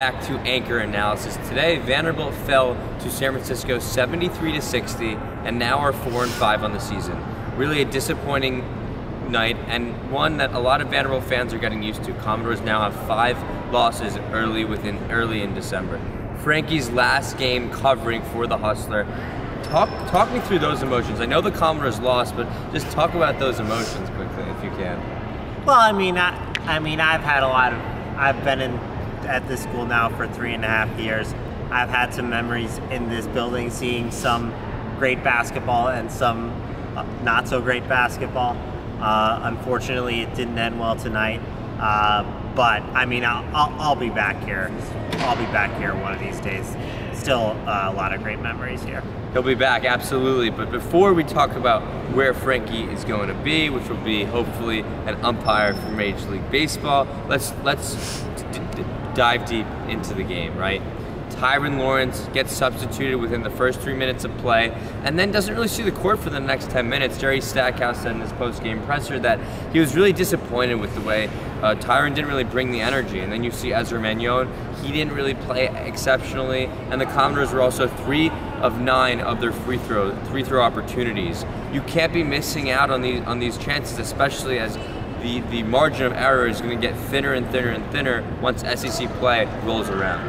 Back to Anchor Analysis. Today, Vanderbilt fell to San Francisco 73-60 and now are 4-5 on the season. Really a disappointing night, and one that a lot of Vanderbilt fans are getting used to. Commodores now have 5 losses early in December. Frankie's last game covering for the Hustler. Talk me through those emotions. I know the Commodores lost, but just talk about those emotions quickly if you can. Well, I've been at this school now for 3.5 years. I've had some memories in this building, seeing some great basketball and some not so great basketball. Unfortunately, it didn't end well tonight. But I'll be back here. I'll be back here one of these days. Still a lot of great memories here. He'll be back, absolutely. But before we talk about where Frankie is going to be, which will be hopefully an umpire for Major League Baseball, let's dive deep into the game, right? Tyrin Lawrence gets substituted within the first 3 minutes of play and then doesn't really see the court for the next 10 minutes. Jerry Stackhouse said in his post-game presser that he was really disappointed with the way Tyrin didn't really bring the energy. And then you see Ezra Manjon, he didn't really play exceptionally, and the Commodores were also 3 of 9 of their free throw opportunities. You can't be missing out on these chances, especially as the margin of error is going to get thinner and thinner and thinner once SEC play rolls around.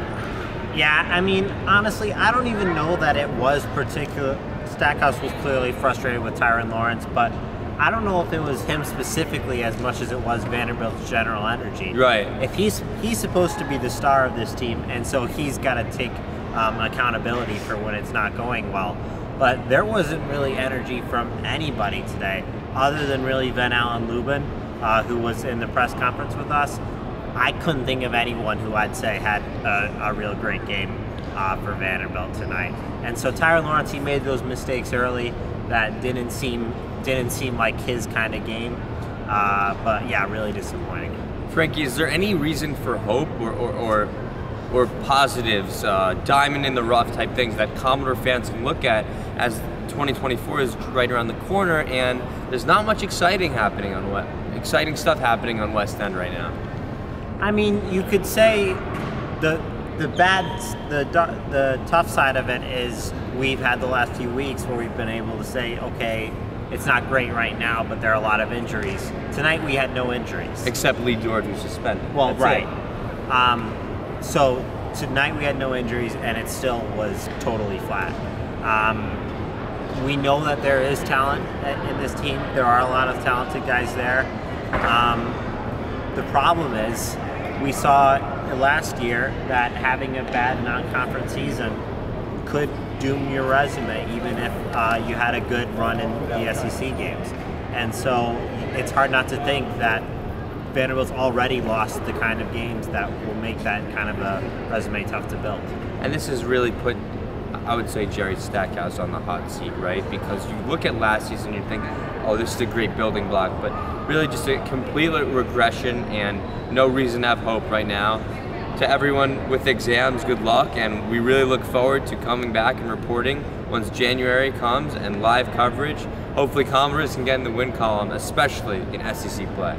Yeah, honestly, I don't even know that it was Stackhouse was clearly frustrated with Tyrin Lawrence, but I don't know if it was him specifically as much as it was Vanderbilt's general energy. Right. If he's supposed to be the star of this team, and so he's got to take accountability for when it's not going well. But there wasn't really energy from anybody today, other than really Van Allen Lubin, who was in the press conference with us. I couldn't think of anyone who I'd say had a real great game for Vanderbilt tonight. And so Tyrin Lawrence, he made those mistakes early that didn't seem like his kind of game. But yeah, really disappointing. Frankie, is there any reason for hope or positives, diamond in the rough type things that Commodore fans can look at as 2024 is right around the corner and there's not much exciting stuff happening on West End right now? You could say the tough side of it is we've had the last few weeks where we've been able to say, okay, it's not great right now, but there are a lot of injuries. Tonight we had no injuries. Except Lee George, who's suspended. Well, that's right. So tonight we had no injuries, and it still was totally flat. We know that there is talent in this team. There are a lot of talented guys there. The problem is, we saw last year that having a bad non-conference season could doom your resume, even if you had a good run in the SEC games. And so it's hard not to think that Vanderbilt's already lost the kind of games that will make that kind of a resume tough to build. And this has really put, I would say, Jerry Stackhouse on the hot seat, right? Because you look at last season, you think, oh, this is a great building block, but really just a complete regression and no reason to have hope right now. To everyone with exams, good luck, and we really look forward to coming back and reporting once January comes and live coverage. Hopefully Commodores can get in the win column, especially in SEC play.